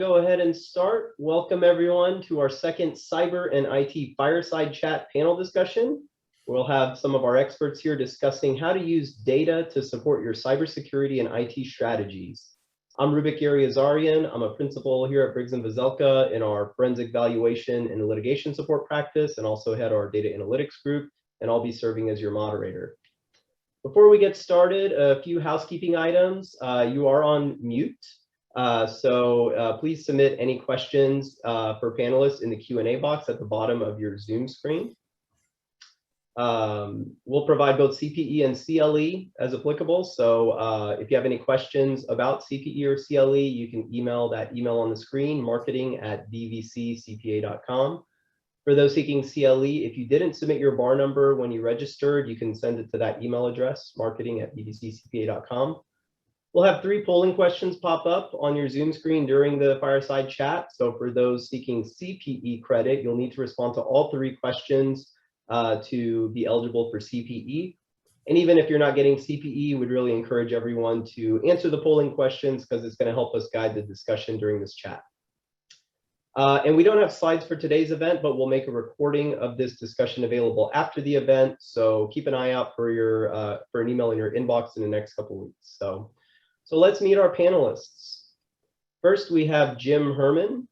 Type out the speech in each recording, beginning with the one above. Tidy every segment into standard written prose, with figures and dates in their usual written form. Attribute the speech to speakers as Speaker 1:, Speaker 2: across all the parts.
Speaker 1: Go ahead and start. Welcome everyone to our second Cyber and IT Fireside Chat panel discussion. We'll have some of our experts here discussing how to use data to support your cybersecurity and IT strategies. I'm Rubik Yariazarian. I'm a principal here at Briggs Veselka in our forensic valuation and litigation support practice, and also head our data analytics group, and I'll be serving as your moderator. Before we get started, a few housekeeping items. You are on mute. Please submit any questions for panelists in the Q&A box at the bottom of your Zoom screen. We'll provide both CPE and CLE as applicable. So if you have any questions about CPE or CLE, you can email that email on the screen, marketing@bvccpa.com. For those seeking CLE, if you didn't submit your bar number when you registered, you can send it to that email address, marketing@bvccpa.com. We'll have 3 polling questions pop up on your Zoom screen during the fireside chat. So for those seeking CPE credit, you'll need to respond to all 3 questions to be eligible for CPE. And even if you're not getting CPE, we'd really encourage everyone to answer the polling questions because it's going to help us guide the discussion during this chat. And we don't have slides for today's event, but we'll make a recording of this discussion available after the event. So keep an eye out for an email in your inbox in the next couple of weeks. So let's meet our panelists. First, we have Jim Herrmann.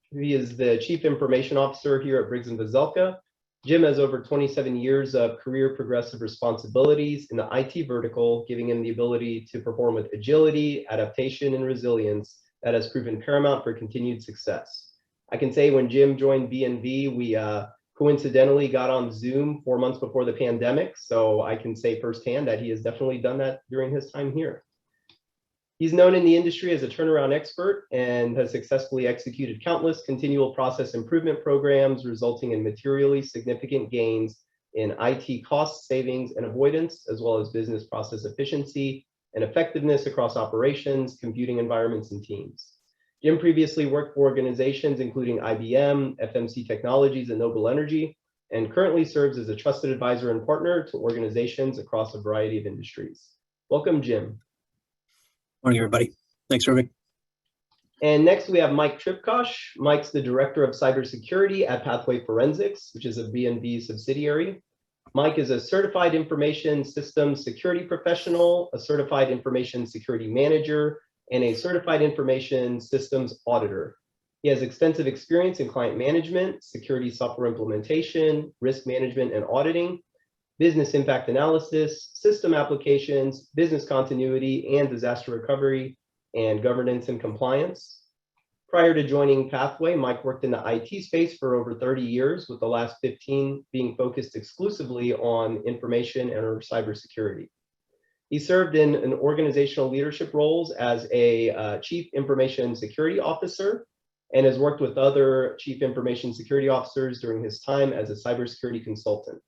Speaker 1: He is the Chief Information Officer here at Briggs Veselka. Jim has over 27 years of career progressive responsibilities in the IT vertical, giving him the ability to perform with agility, adaptation, and resilience that has proven paramount for continued success. I can say when Jim joined B&V, we coincidentally got on Zoom 4 months before the pandemic, so I can say firsthand that he has definitely done that during his time here. He's known in the industry as a turnaround expert and has successfully executed countless continual process improvement programs, resulting in materially significant gains in IT cost savings and avoidance, as well as business process efficiency and effectiveness across operations, computing environments, and teams. Jim previously worked for organizations including IBM, FMC Technologies, and Noble Energy, and currently serves as a trusted advisor and partner to organizations across a variety of industries. Welcome, Jim.
Speaker 2: Morning, everybody. Thanks, Rubik.
Speaker 1: And next we have Mike Trpkosh. Mike's the Director of Cybersecurity at Pathway Forensics, which is a B&V subsidiary. Mike is a certified information systems security professional, a certified information security manager, and a certified information systems auditor. He has extensive experience in client management, security software implementation, risk management and auditing, business impact analysis, system applications, business continuity, and disaster recovery, and governance and compliance. Prior to joining Pathway, Mike worked in the IT space for over 30 years, with the last 15 being focused exclusively on information and cybersecurity. He served in an organizational leadership roles as a Chief Information Security Officer and has worked with other Chief Information Security Officers during his time as a cybersecurity consultant.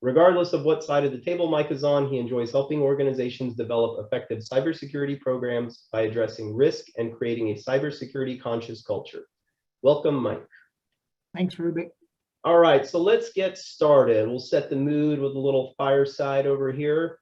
Speaker 1: Regardless of what side of the table Mike is on, he enjoys helping organizations develop effective cybersecurity programs by addressing risk and creating a cybersecurity conscious culture. Welcome, Mike.
Speaker 3: Thanks, Rubik.
Speaker 1: All right, so let's get started. We'll set the mood with a little fireside over here.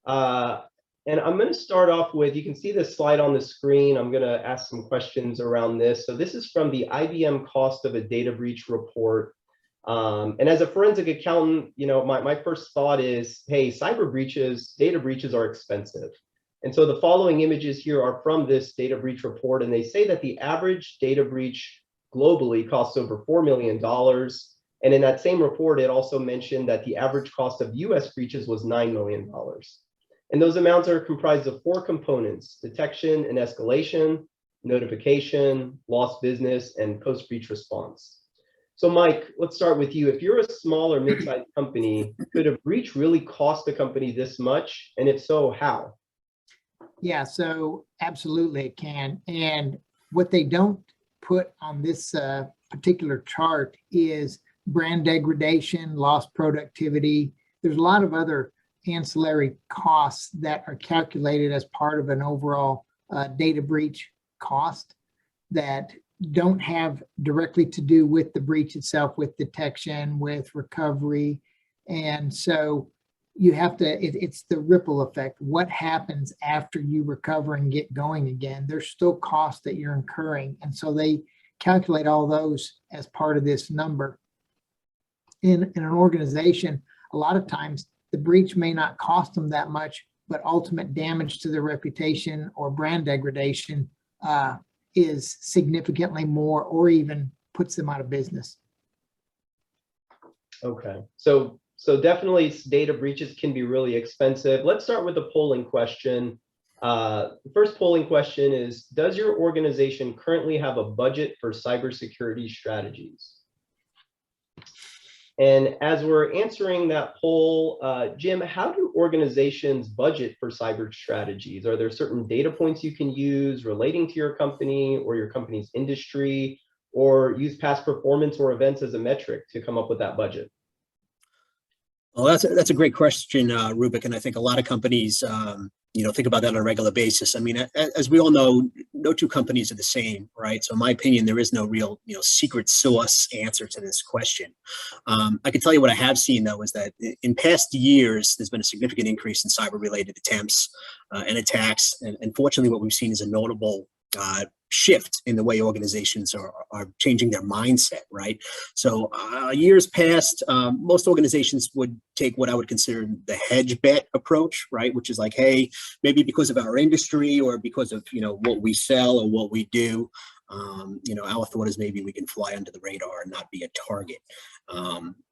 Speaker 1: And I'm going to start off with, you can see this slide on the screen. I'm going to ask some questions around this. So this is from the IBM Cost of a Data Breach report. And as a forensic accountant, you know, my first thought is, hey, cyber breaches, data breaches are expensive. And so the following images here are from this data breach report, and they say that the average data breach globally costs over $4 million. And in that same report, it also mentioned that the average cost of US breaches was $9 million. And those amounts are comprised of 4 components: detection and escalation, notification, lost business, and post-breach response. So Mike, let's start with you. If you're a small or mid-sized company, could a breach really cost the company this much? And if so, how?
Speaker 3: Yeah, so absolutely it can. And what they don't put on this particular chart is brand degradation, lost productivity. There's a lot of other ancillary costs that are calculated as part of an overall data breach cost that don't have directly to do with the breach itself, with detection, with recovery. And so, you have to, it's the ripple effect. What happens after you recover and get going again? There's still costs that you're incurring. And so they calculate all those as part of this number. In an organization, a lot of times the breach may not cost them that much, but ultimate damage to their reputation or brand degradation is significantly more, or even puts them out of business.
Speaker 1: Okay, so definitely data breaches can be really expensive. Let's start with the polling question. The first polling question is, does your organization currently have a budget for cybersecurity strategies? And as we're answering that poll, Jim, how do organizations budget for cyber strategies? Are there certain data points you can use relating to your company or your company's industry, or use past performance or events as a metric to come up with that budget?
Speaker 2: Well, that's a great question, Rubik, and I think a lot of companies, think about that on a regular basis. I mean, as we all know, no two companies are the same, right? So in my opinion, there is no real, secret sauce answer to this question. I can tell you what I have seen, though, is that in past years, there's been a significant increase in cyber-related attempts and attacks. And fortunately, what we've seen is a notable shift in the way organizations are changing their mindset, right? So years past, most organizations would take what I would consider the hedge bet approach, right? Which is like, hey, maybe because of our industry or because of, what we sell or what we do, our thought is maybe we can fly under the radar and not be a target.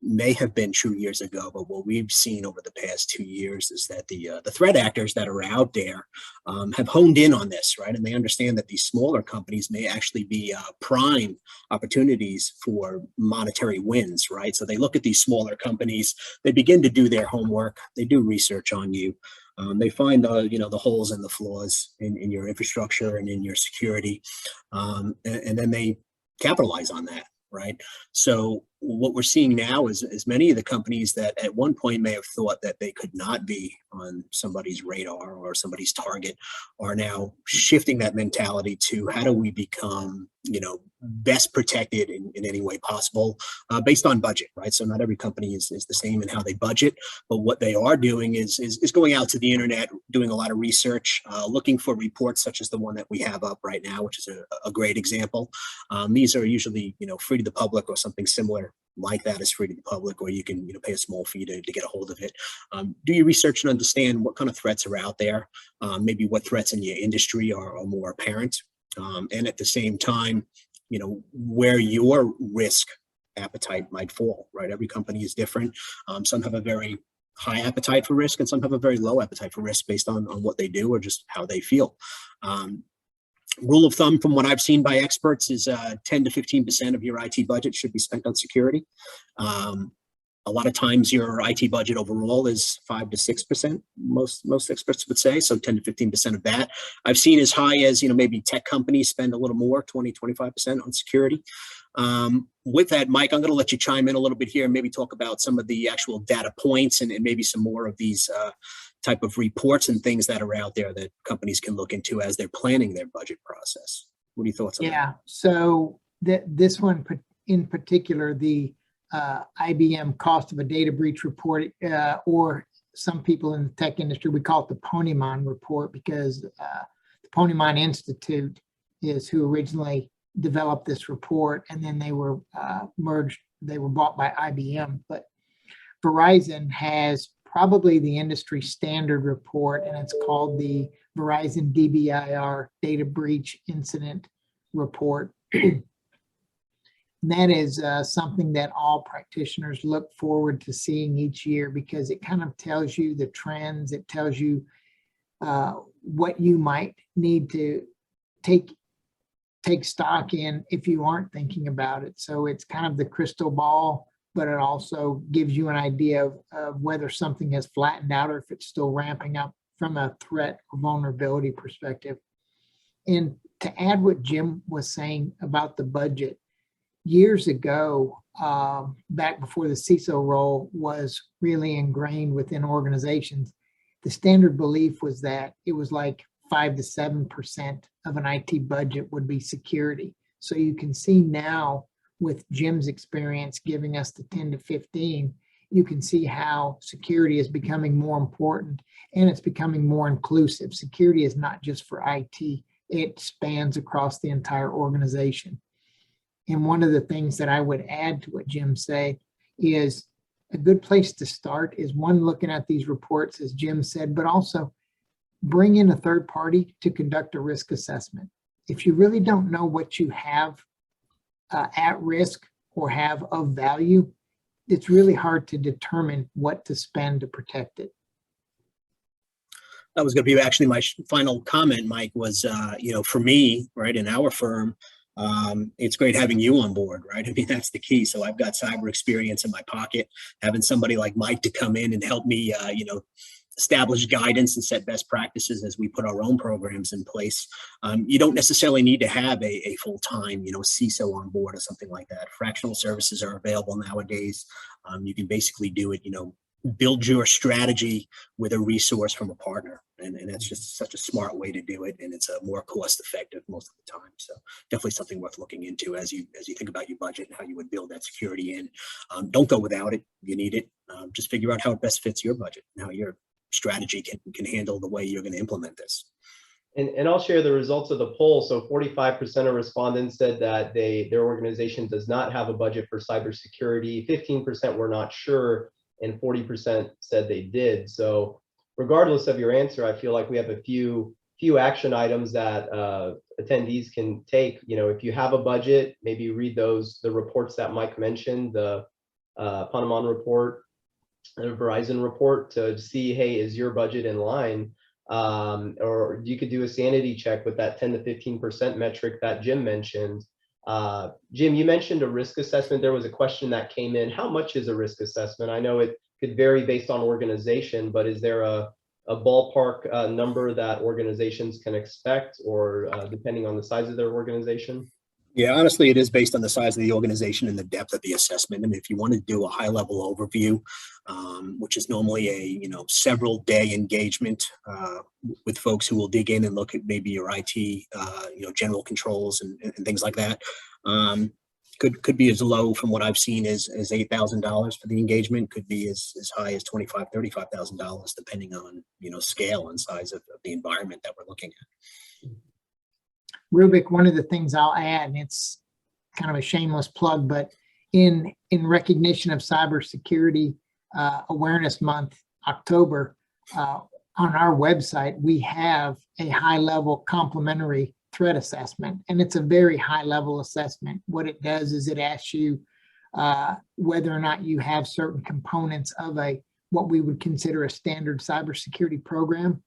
Speaker 2: May have been true years ago, but what we've seen over the past 2 years is that the threat actors that are out there have honed in on this, right? And they understand that these smaller companies may actually be prime opportunities for monetary wins, right? So they look at these smaller companies, they begin to do their homework, they do research on you. They find the holes and the flaws in your infrastructure and in your security, and then they capitalize on that, right? So what we're seeing now is many of the companies that at one point may have thought that they could not be on somebody's radar or somebody's target are now shifting that mentality to how do we become, best protected in any way possible based on budget, right? So not every company is the same in how they budget, but what they are doing is going out to the internet, doing a lot of research, looking for reports such as the one that we have up right now, which is a great example. These are usually, free to the public or something similar like that is free to the public, or you can pay a small fee to get a hold of it. Do your research and understand what kind of threats are out there, maybe what threats in your industry are more apparent, and at the same time, where your risk appetite might fall, right? Every company is different. Some have a very high appetite for risk and some have a very low appetite for risk based on what they do or just how they feel. Rule of thumb from what I've seen by experts is 10 to 15% of your IT budget should be spent on security. A lot of times your IT budget overall is 5 to 6%, most experts would say, so 10 to 15% of that. I've seen as high as, maybe tech companies spend a little more, 20, 25% on security. With that, Mike, I'm going to let you chime in a little bit here and maybe talk about some of the actual data points and maybe some more of these type of reports and things that are out there that companies can look into as they're planning their budget process. What are your thoughts on that?
Speaker 3: Yeah, so this one in particular, the IBM cost of a data breach report, or some people in the tech industry, we call it the Ponymon report, because the Ponymon Institute is who originally developed this report, and then they were merged, they were bought by IBM. But Verizon has probably the industry standard report, and it's called the Verizon DBIR Data Breach Incident Report. And that is something that all practitioners look forward to seeing each year, because it kind of tells you the trends. It tells you what you might need to take stock in if you aren't thinking about it. So it's kind of the crystal ball, but it also gives you an idea of whether something has flattened out or if it's still ramping up from a threat or vulnerability perspective. And to add what Jim was saying about the budget, years ago, back before the CISO role was really ingrained within organizations, the standard belief was that it was like 5 to 7% of an IT budget would be security. So you can see now with Jim's experience giving us the 10 to 15, you can see how security is becoming more important and it's becoming more inclusive. Security is not just for IT, it spans across the entire organization. And one of the things that I would add to what Jim said is a good place to start is one, looking at these reports, as Jim said, but also bring in a third party to conduct a risk assessment. If you really don't know what you have at risk or have of value, it's really hard to determine what to spend to protect it.
Speaker 2: That was going to be actually my final comment, Mike, was, for me, right, in our firm, it's great having you on board, right? I mean, that's the key. So I've got cyber experience in my pocket. Having somebody like Mike to come in and help me, establish guidance and set best practices as we put our own programs in place. You don't necessarily need to have a full-time, CISO on board or something like that. Fractional services are available nowadays. You can basically do it, build your strategy with a resource from a partner. And that's just such a smart way to do it. And it's more cost effective most of the time. So definitely something worth looking into as you think about your budget and how you would build that security in. Don't go without it. You need it. Just figure out how it best fits your budget and how your strategy can handle the way you're going to implement this.
Speaker 1: And I'll share the results of the poll. So 45% of respondents said that their organization does not have a budget for cybersecurity. 15% were not sure, and 40% said they did. So regardless of your answer, I feel like we have a few action items that attendees can take. If you have a budget, maybe read the reports that Mike mentioned, the Panama report, the Verizon report, to see, hey, is your budget in line? Or you could do a sanity check with that 10 to 15% metric that Jim mentioned. Jim, you mentioned a risk assessment. There was a question that came in. How much is a risk assessment? I know it could vary based on organization, but is there a ballpark number that organizations can expect, or depending on the size of their organization?
Speaker 2: Yeah, honestly, it is based on the size of the organization and the depth of the assessment. I mean, if you want to do a high-level overview, which is normally a several-day engagement with folks who will dig in and look at maybe your IT, general controls and things like that, could be as low, from what I've seen, as $8,000 for the engagement. Could be as high as $25,000, $35,000, depending on scale and size of the environment that we're looking at.
Speaker 3: Rubik, one of the things I'll add, and it's kind of a shameless plug, but in recognition of Cybersecurity Awareness Month, October, on our website, we have a high-level complimentary threat assessment, and it's a very high-level assessment. What it does is it asks you whether or not you have certain components of what we would consider a standard cybersecurity program,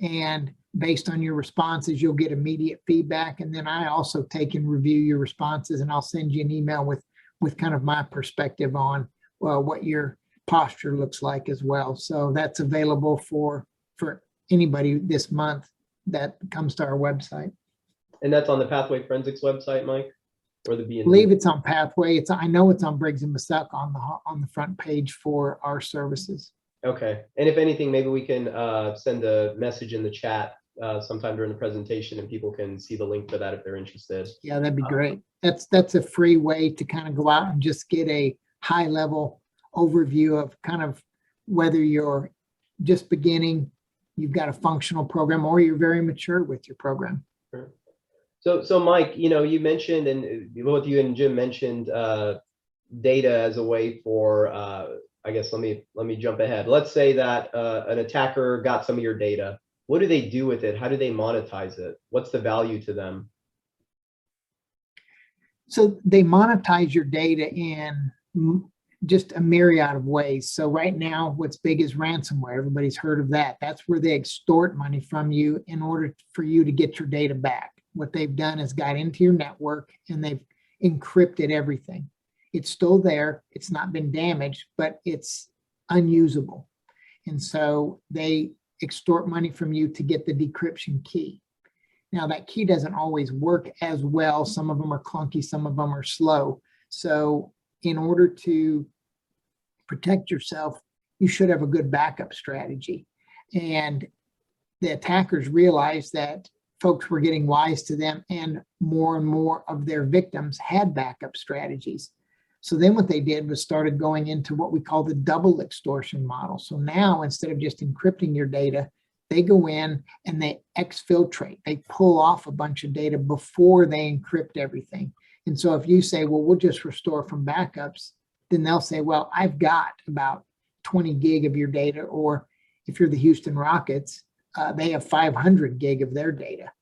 Speaker 3: and based on your responses, you'll get immediate feedback. And then I also take and review your responses, and I'll send you an email with kind of my perspective on what your posture looks like as well. So that's available for anybody this month that comes to our website.
Speaker 1: And that's on the Pathway Forensics website, Mike, or the B&B?
Speaker 3: I believe it's on Pathway. I know it's on Briggs Veselka on the front page for our services. Okay. And if anything, maybe we can send a message in the chat sometime during the presentation, and people can see the link for that if they're interested. Yeah, that'd be great. That's a free way to kind of go out and just get a high level overview of kind of whether you're just beginning, you've got a functional program, or you're very mature with your program. Sure. So Mike, you mentioned, and both you and Jim mentioned data as a way for, I guess, let me jump ahead. Let's say that an attacker got some of your data. What do they do with it? How do they monetize it? What's the value to them? So they monetize your data in just a myriad of ways. So right now, what's big is ransomware. Everybody's heard of that. That's where they extort money from you in order for you to get your data back. What they've done is got into your network and they've encrypted everything. It's still there. It's not been damaged, but it's unusable. And so they extort money from you to get the decryption key. Now that key doesn't always work as well. Some of them are clunky, some of them are slow. So in order to protect yourself, you should have a good backup strategy. And the attackers realized that folks were getting wise to them, and more of their victims had backup strategies. So then what they did was started going into what we call the double extortion model. So now instead of just encrypting your data, they go in and they exfiltrate. They pull off a bunch of data before they encrypt everything. And so if you say, well, we'll just restore from backups, then they'll say, well, I've got about 20 gig of your data. Or if you're the Houston Rockets, they have 500 gig of their data.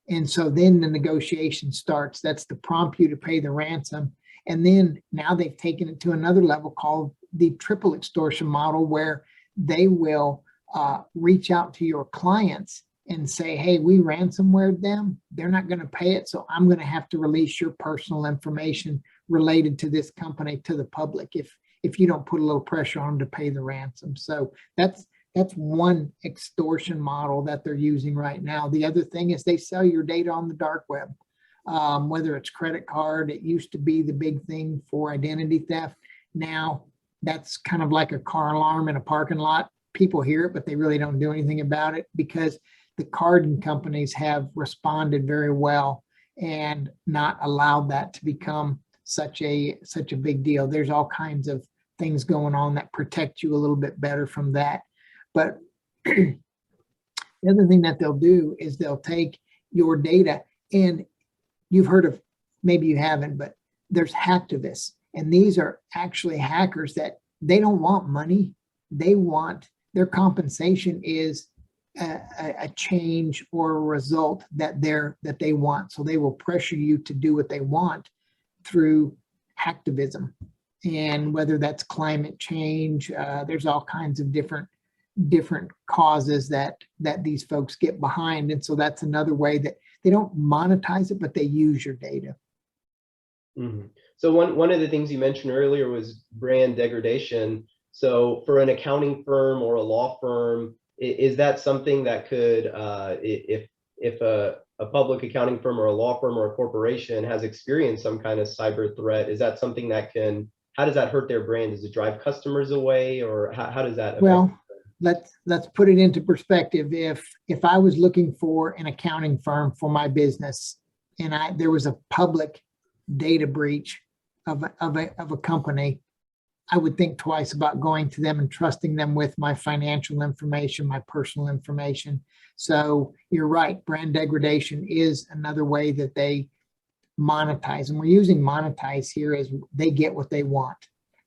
Speaker 3: And so then the negotiation starts. That's to prompt you to pay the ransom. And then now they've taken it to another level called the triple extortion model, where they will reach out to your clients and say, hey, we ransomwared them. They're not going to pay it. So I'm going to have to release your personal information related to this company to the public if you don't put a little pressure on them to pay the ransom. So that's one extortion model that they're using right now. The other thing is they sell your data on the dark web, whether it's credit card. It used to be the big thing for identity theft. Now that's kind of like a car alarm in a parking lot. People hear it, but they really don't do anything about it because the carding companies have responded very well and not allowed that to become such a big deal. There's all kinds of things going on that protect you a little bit better from that. But the other thing that they'll do is they'll take your data, and you've heard of, maybe you haven't, but there's hacktivists. And these are actually hackers that they don't want money. They want, their compensation is a change or a result that they want. So they will pressure you to do what they want through hacktivism. And whether that's climate change, there's all kinds of different causes that these folks get behind. And so that's another way that they don't monetize it, but they use your data.
Speaker 1: Mm-hmm. So one of the things you mentioned earlier was brand degradation. So for an accounting firm or a law firm, is that something that could, if a public accounting firm or a law firm or a corporation has experienced some kind of cyber threat, is that something that can, how does that hurt their brand? Does it drive customers away, or how does that affect?
Speaker 3: Well, let's put it into perspective. If I was looking for an accounting firm for my business and there was a public data breach of a company, I would think twice about going to them and trusting them with my financial information, my personal information. So you're right, brand degradation is another way that they monetize. And we're using monetize here as they get what they want.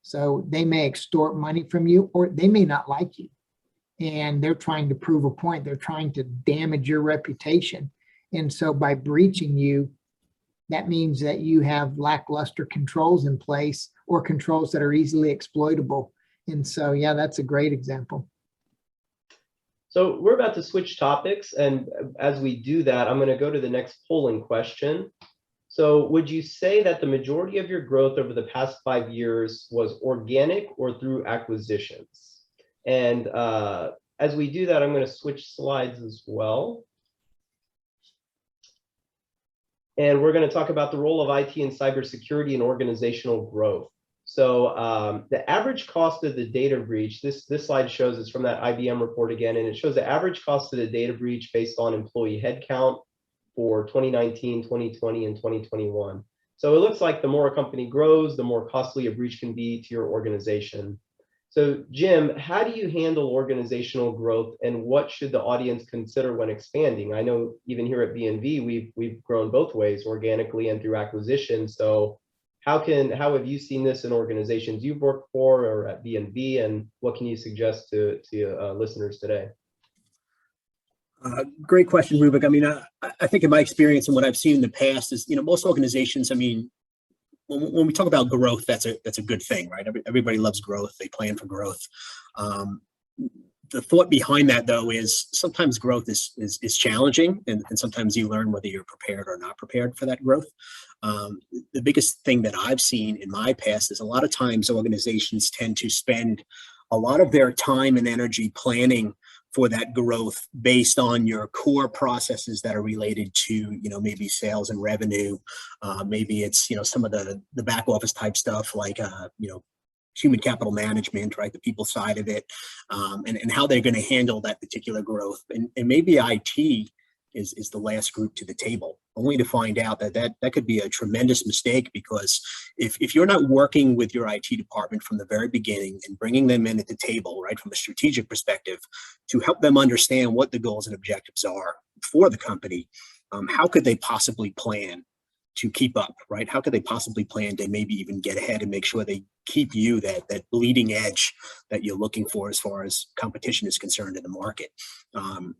Speaker 3: So they may extort money from you, or they may not like you. And they're trying to prove a point. They're trying to damage your reputation. And so by breaching you, that means that you have lackluster controls in place, or controls that are easily exploitable. And so, yeah, that's a great example.
Speaker 1: So we're about to switch topics. And as we do that, I'm going to go to the next polling question. So would you say that the majority of your growth over the past 5 years was organic or through acquisitions? And as we do that, I'm going to switch slides as well. And we're going to talk about the role of IT and cybersecurity in organizational growth. So the average cost of the data breach, this slide shows, it's from that IBM report again, and it shows the average cost of the data breach based on employee headcount for 2019, 2020, and 2021. So it looks like the more a company grows, the more costly a breach can be to your organization. So Jim, how do you handle organizational growth, and what should the audience consider when expanding? I know even here at BNV, we've grown both ways, organically and through acquisition. So how have you seen this in organizations you've worked for or at BNV, and what can you suggest to listeners today?
Speaker 2: Great question, Rubik. I mean, I think in my experience and what I've seen in the past is, most organizations, I mean, when we talk about growth, that's a good thing, right? Everybody loves growth. They plan for growth. The thought behind that, though, is sometimes growth is challenging, and sometimes you learn whether you're prepared or not prepared for that growth. The biggest thing that I've seen in my past is a lot of times organizations tend to spend a lot of their time and energy planning for that growth based on your core processes that are related to, maybe sales and revenue. Maybe it's, some of the back office type stuff like, human capital management, right? The people side of it, and how they're going to handle that particular growth. And maybe IT is the last group to the table, only to find out that could be a tremendous mistake, because if you're not working with your IT department from the very beginning and bringing them in at the table, right, from a strategic perspective to help them understand what the goals and objectives are for the company, how could they possibly plan to keep up, right? How could they possibly plan to maybe even get ahead and make sure they keep you that bleeding edge that you're looking for as far as competition is concerned in the market?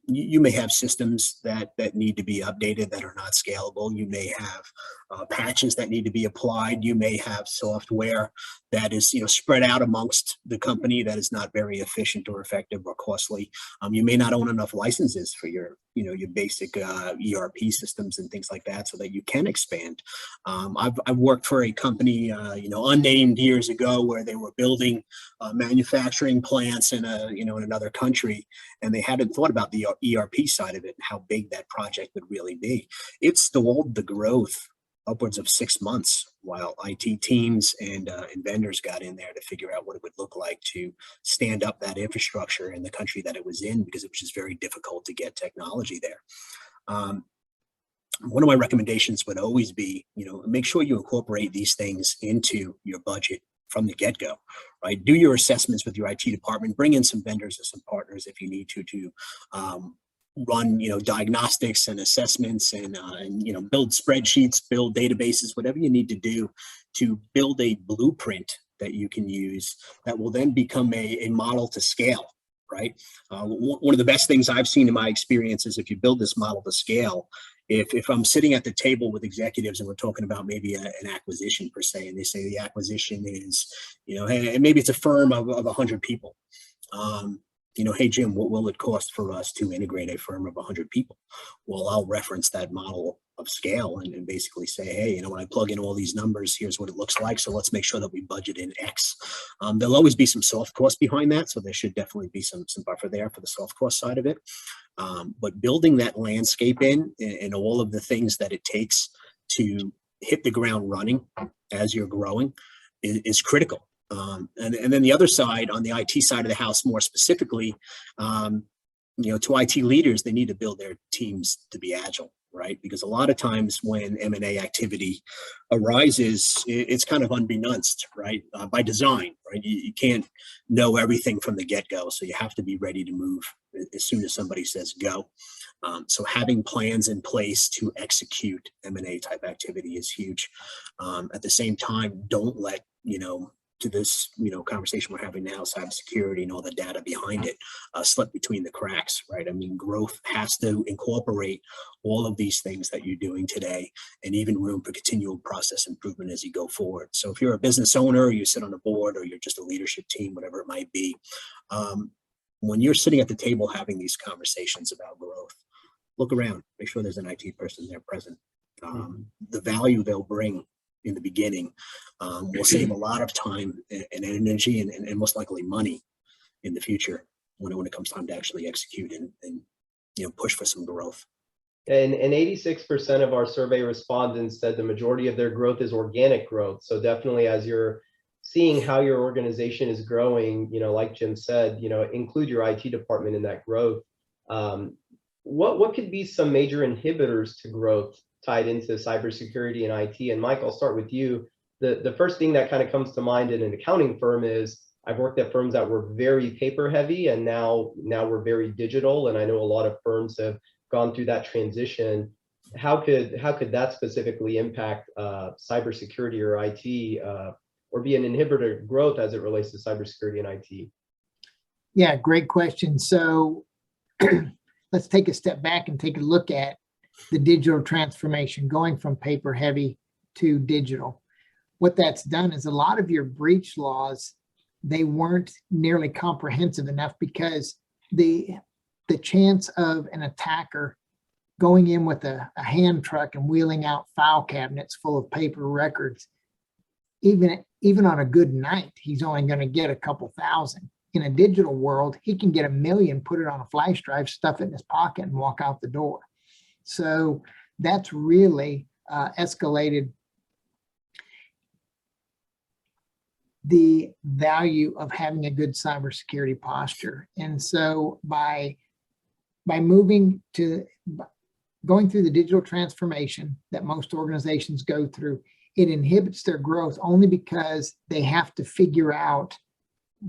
Speaker 2: You may have systems that need to be updated that are not scalable. You may have patches that need to be applied. You may have software that is spread out amongst the company that is not very efficient or effective or costly. You may not own enough licenses for your basic ERP systems and things like that, so that you can expand. I've worked for a company, unnamed years ago, where they were building manufacturing plants in another country, and they hadn't thought about the ERP side of it and how big that project would really be. It stalled the growth upwards of 6 months while IT teams and vendors got in there to figure out what it would look like to stand up that infrastructure in the country that it was in, because it was just very difficult to get technology there. One of my recommendations would always be, make sure you incorporate these things into your budget from the get-go, right? Do your assessments with your IT department, bring in some vendors or some partners if you need to run, diagnostics and assessments and build spreadsheets, build databases, whatever you need to do to build a blueprint that you can use that will then become a model to scale, right? One of the best things I've seen in my experience is if you build this model to scale, if I'm sitting at the table with executives and we're talking about maybe an acquisition per se, and they say the acquisition is, hey, maybe it's a firm of 100 people. Hey, Jim, what will it cost for us to integrate a firm of 100 people? Well, I'll reference that model of scale and basically say, hey, when I plug in all these numbers, here's what it looks like. So let's make sure that we budget in X. There'll always be some soft costs behind that. So there should definitely be some buffer there for the soft cost side of it. But building that landscape in and all of the things that it takes to hit the ground running as you're growing is critical. And then the other side, on the IT side of the house, more specifically, to IT leaders, they need to build their teams to be agile, right? Because a lot of times when M&A activity arises, it's kind of unbeknownst, right? By design, right? You can't know everything from the get-go, so you have to be ready to move as soon as somebody says go. So having plans in place to execute M&A type activity is huge. At the same time, don't let, to this, conversation we're having now, cybersecurity and all the data behind it, slip between the cracks, right? I mean, growth has to incorporate all of these things that you're doing today, and even room for continual process improvement as you go forward. So if you're a business owner, or you sit on a board, or you're just a leadership team, whatever it might be, when you're sitting at the table having these conversations about growth, look around, make sure there's an IT person there present. The value they'll bring in the beginning will save a lot of time and energy and most likely money in the future when it comes time to actually execute and push for some growth.
Speaker 1: And 86% of our survey respondents said the majority of their growth is organic growth. So definitely, as you're seeing how your organization is growing, like Jim said, include your IT department in that growth. What could be some major inhibitors to growth tied into cybersecurity and IT? And Mike, I'll start with you. The first thing that kind of comes to mind in an accounting firm is I've worked at firms that were very paper heavy, and now we're very digital. And I know a lot of firms have gone through that transition. How could that specifically impact cybersecurity or IT, or be an inhibitor to growth as it relates to cybersecurity and IT?
Speaker 3: Yeah, great question. So let's take a step back and take a look at the digital transformation, going from paper heavy to digital. What that's done is a lot of your breach laws, they weren't nearly comprehensive enough, because the chance of an attacker going in with a hand truck and wheeling out file cabinets full of paper records, even on a good night, he's only going to get a couple thousand. In a digital world, he can get 1 million, put it on a flash drive, stuff it in his pocket, and walk out the door. So that's really escalated the value of having a good cybersecurity posture. And so by moving to going through the digital transformation that most organizations go through, it inhibits their growth only because they have to figure out,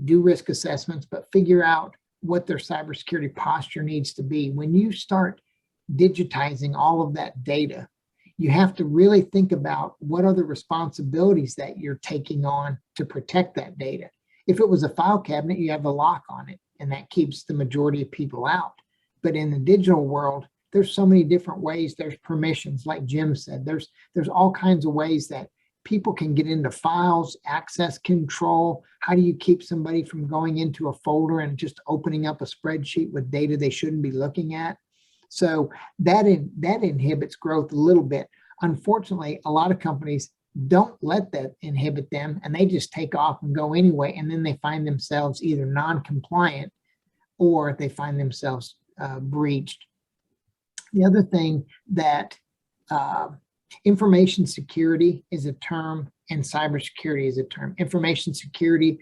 Speaker 3: do risk assessments, but figure out what their cybersecurity posture needs to be. When you start digitizing all of that data, you have to really think about what are the responsibilities that you're taking on to protect that data. If it was a file cabinet, you have a lock on it, and that keeps the majority of people out. But in the digital world, there's so many different ways. There's permissions, like Jim said. There's all kinds of ways that people can get into files, access control. How do you keep somebody from going into a folder and just opening up a spreadsheet with data they shouldn't be looking at? So that inhibits growth a little bit. Unfortunately, a lot of companies don't let that inhibit them, and they just take off and go anyway. And then they find themselves either non-compliant or they find themselves breached. The other thing that information security is a term and cybersecurity is a term. Information security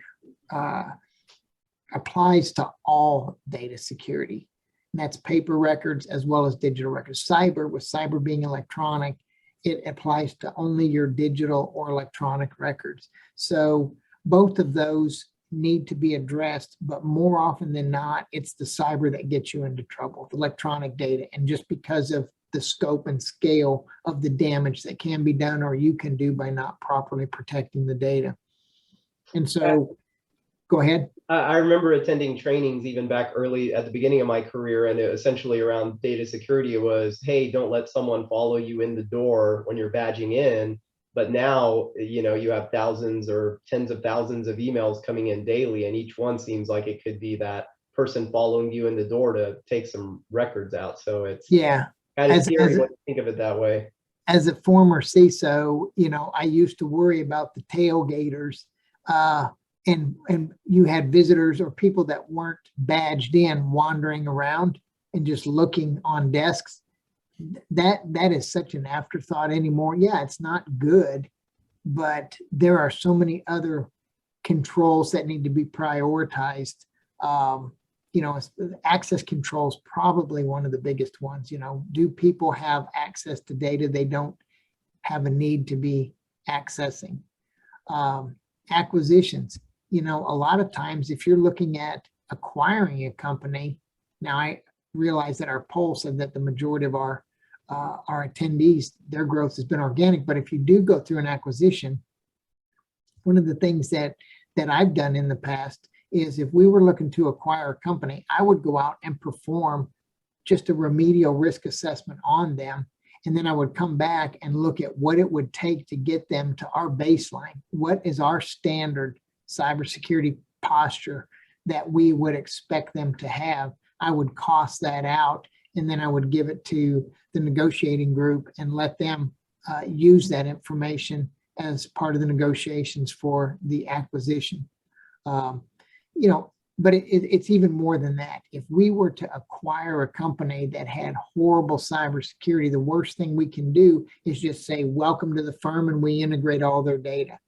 Speaker 3: applies to all data security. And that's paper records as well as digital records. Cyber, with cyber being electronic, it applies to only your digital or electronic records. So both of those need to be addressed, but more often than not, it's the cyber that gets you into trouble, the electronic data. And just because of the scope and scale of the damage that can be done or you can do by not properly protecting the data. And so, go ahead.
Speaker 1: I remember attending trainings even back early at the beginning of my career, and it essentially around data security, it was, hey, don't let someone follow you in the door when you're badging in. But now, you know, you have thousands or tens of thousands of emails coming in daily, and each one seems like it could be that person following you in the door to take some records out. So it's kind of scary when you think of it that way.
Speaker 3: As a former CISO, you know, I used to worry about the tailgaters. And you had visitors or people that weren't badged in wandering around and just looking on desks. That is such an afterthought anymore. Yeah, it's not good, but there are so many other controls that need to be prioritized. You know, access control is probably one of the biggest ones. You know, do people have access to data they don't have a need to be accessing? Acquisitions. You know, a lot of times if you're looking at acquiring a company, now I realize that our poll said that the majority of our attendees, their growth has been organic, but if you do go through an acquisition, one of the things that I've done in the past is if we were looking to acquire a company, I would go out and perform just a remedial risk assessment on them. And then I would come back and look at what it would take to get them to our baseline. What is our standard cybersecurity posture that we would expect them to have? I would cost that out, and then I would give it to the negotiating group and let them use that information as part of the negotiations for the acquisition. You know, but it's even more than that. If we were to acquire a company that had horrible cybersecurity, the worst thing we can do is just say, welcome to the firm, and we integrate all their data.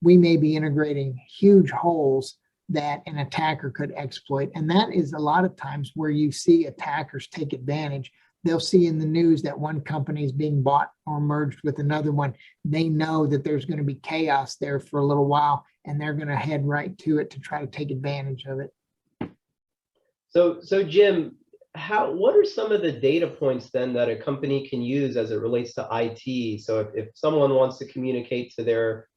Speaker 3: We may be integrating huge holes that an attacker could exploit. And that is a lot of times where you see attackers take advantage. They'll see in the news that one company is being bought or merged with another one. They know that there's going to be chaos there for a little while, and they're going to head right to it to try to take advantage of it.
Speaker 1: So Jim, what are some of the data points then that a company can use as it relates to IT? So if someone wants to communicate to their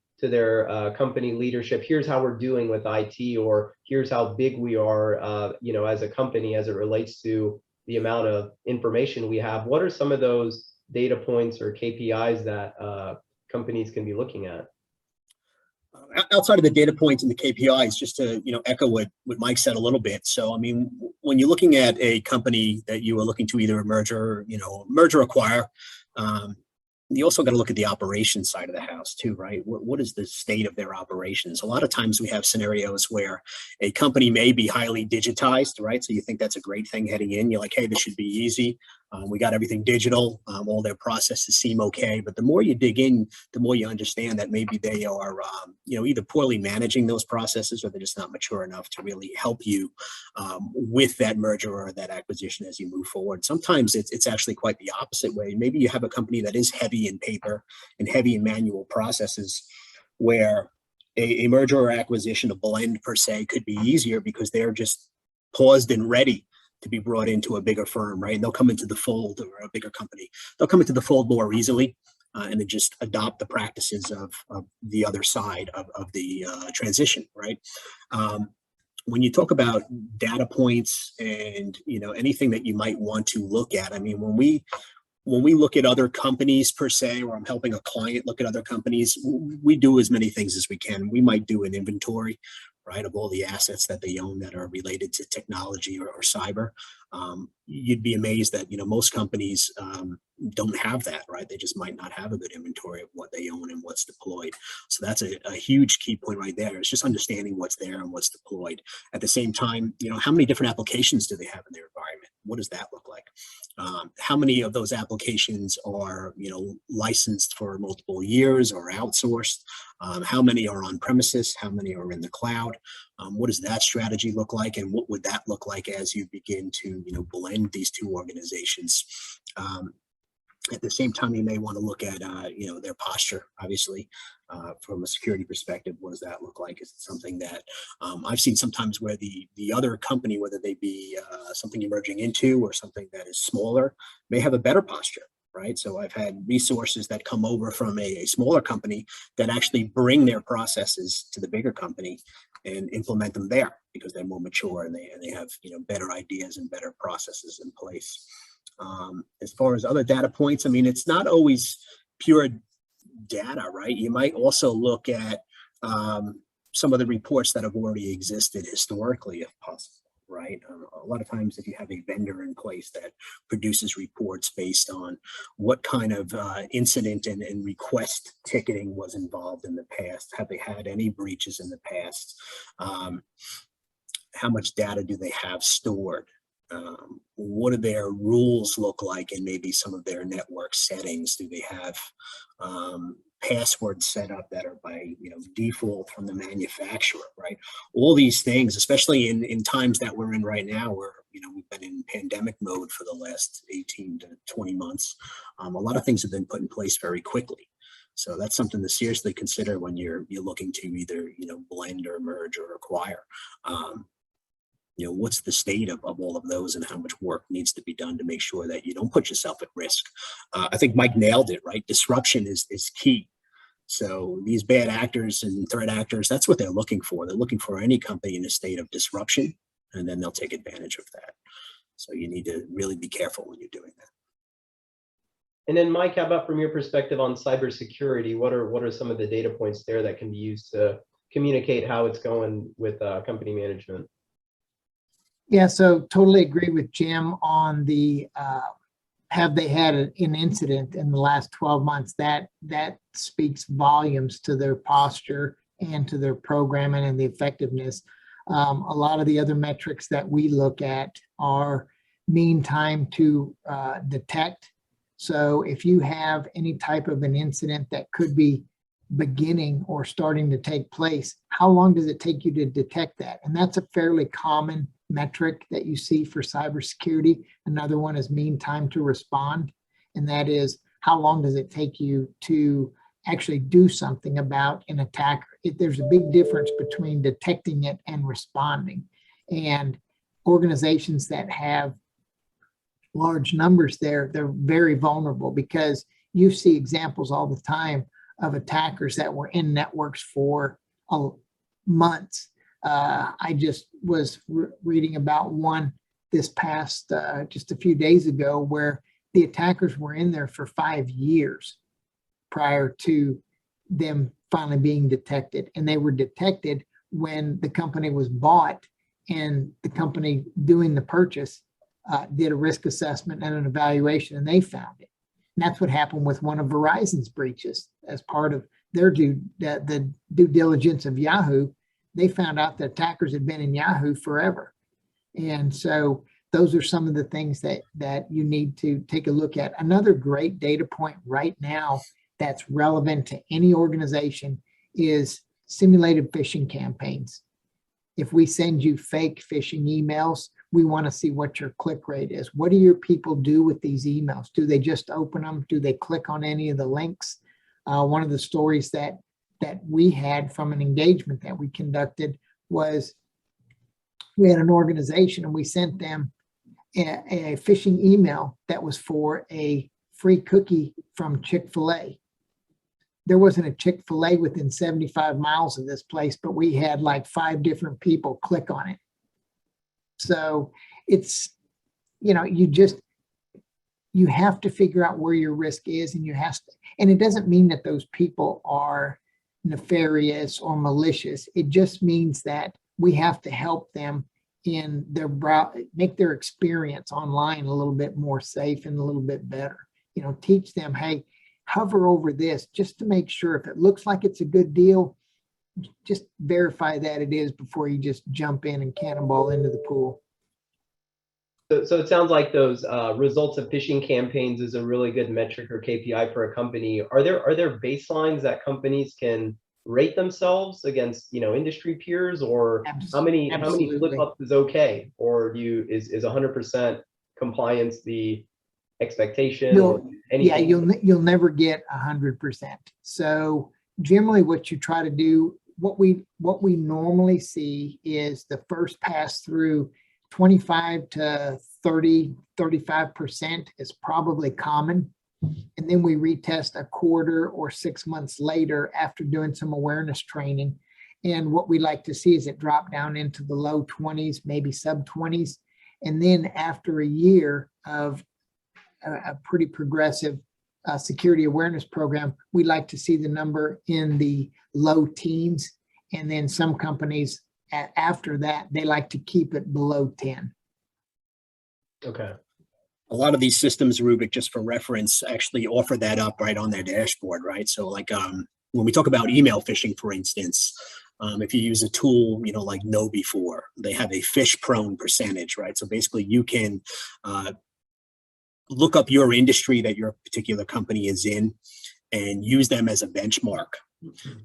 Speaker 1: company leadership, here's how we're doing with IT, or here's how big we are, you know, as a company as it relates to the amount of information we have. What are some of those data points or KPIs that companies can be looking at?
Speaker 2: Outside of the data points and the KPIs, just to echo what Mike said a little bit. So I mean, when you're looking at a company that you are looking to either merge or acquire, you also got to look at the operations side of the house too, right? What is the state of their operations? A lot of times we have scenarios where a company may be highly digitized, right? So you think that's a great thing heading in. You're like, hey, this should be easy. We got everything digital. All their processes seem okay, but the more you dig in, the more you understand that maybe they are, either poorly managing those processes, or they're just not mature enough to really help you with that merger or that acquisition as you move forward. Sometimes it's actually quite the opposite way. Maybe you have a company that is heavy in paper and heavy in manual processes, where a merger or acquisition, a blend per se, could be easier because they're just paused and ready to be brought into a bigger firm, right? And they'll come into the fold, or a bigger company. They'll come into the fold more easily, and then just adopt the practices of the other side of the transition, right? When you talk about data points and anything that you might want to look at, I mean, when we look at other companies per se, or I'm helping a client look at other companies, we do as many things as we can. We might do an inventory, right, of all the assets that they own that are related to technology or cyber. You'd be amazed that most companies don't have that, right? They just might not have a good inventory of what they own and what's deployed. So that's a huge key point right there. It's just understanding what's there and what's deployed. At the same time, how many different applications do they have in their environment? What does that look like? How many of those applications are licensed for multiple years or outsourced? How many are on premises? How many are in the cloud? What does that strategy look like, and what would that look like as you begin to blend these two organizations? At the same time, you may want to look at their posture, obviously, from a security perspective. What does that look like? Is it something that I've seen sometimes where the other company, whether they be something you're merging into or something that is smaller, may have a better posture, right? So I've had resources that come over from a smaller company that actually bring their processes to the bigger company and implement them there because they're more mature and they have better ideas and better processes in place. As far as other data points, I mean, it's not always pure data, right? You might also look at some of the reports that have already existed historically, if possible, right? A lot of times if you have a vendor in place that produces reports based on what kind of incident and request ticketing was involved in the past, have they had any breaches in the past, how much data do they have stored? What do their rules look like in maybe some of their network settings? Do they have passwords set up that are by default from the manufacturer, right? All these things, especially in times that we're in right now, where we've been in pandemic mode for the last 18 to 20 months. A lot of things have been put in place very quickly. So that's something to seriously consider when you're looking to either blend or merge or acquire. What's the state of all of those, and how much work needs to be done to make sure that you don't put yourself at risk? I think Mike nailed it, right? Disruption is key. So these bad actors and threat actors, that's what they're looking for. They're looking for any company in a state of disruption, and then they'll take advantage of that. So you need to really be careful when you're doing that.
Speaker 1: And then Mike, how about from your perspective on cybersecurity? What are some of the data points there that can be used to communicate how it's going with company management?
Speaker 3: Yeah, so totally agree with Jim on the have they had an incident in the last 12 months? That speaks volumes to their posture and to their programming and the effectiveness. A lot of the other metrics that we look at are mean time to detect. So if you have any type of an incident that could be beginning or starting to take place, how long does it take you to detect that? And that's a fairly common metric that you see for cybersecurity. Another one is mean time to respond. And that is, how long does it take you to actually do something about an attack? There's a big difference between detecting it and responding. And organizations that have large numbers there, they're very vulnerable, because you see examples all the time of attackers that were in networks for months. I just was reading about one this past just a few days ago, where the attackers were in there for 5 years prior to them finally being detected. And they were detected when the company was bought, and the company doing the purchase did a risk assessment and an evaluation, and they found it. And that's what happened with one of Verizon's breaches. As part of their the due diligence of Yahoo, they found out that attackers had been in Yahoo forever. And so those are some of the things that you need to take a look at. Another great data point right now that's relevant to any organization is simulated phishing campaigns. If we send you fake phishing emails, we want to see what your click rate is. What do your people do with these emails? Do they just open them? Do they click on any of the links? One of the stories that we had from an engagement that we conducted was we had an organization and we sent them a phishing email that was for a free cookie from Chick-fil-A. There wasn't a Chick-fil-A within 75 miles of this place, but we had like 5 different people click on it. So it's, you know, you have to figure out where your risk is, and and it doesn't mean that those people are nefarious or malicious. It just means that we have to help them in make their experience online a little bit more safe and a little bit better. You know, teach them, hey, hover over this just to make sure if it looks like it's a good deal, just verify that it is before you just jump in and cannonball into the pool.
Speaker 1: So it sounds like those results of phishing campaigns is a really good metric or KPI for a company. Are there baselines that companies can rate themselves against, you know, industry peers, or how many slip ups is okay, or is 100% compliance the expectation?
Speaker 3: Yeah, you'll never get 100%. So generally, what you try to do, what we normally see is the first pass through 25 to 35% is probably common. And then we retest a quarter or 6 months later after doing some awareness training. And what we like to see is it drop down into the low 20s, maybe sub 20s. And then after a year of a pretty progressive security awareness program, we like to see the number in the low teens. And then some companies after that, they like to keep it below 10.
Speaker 1: Okay.
Speaker 2: A lot of these systems, Rubik, just for reference, actually offer that up right on their dashboard, right? So like when we talk about email phishing, for instance, if you use a tool, you know, like KnowBe4, they have a phish prone percentage, right? So basically you can look up your industry that your particular company is in and use them as a benchmark.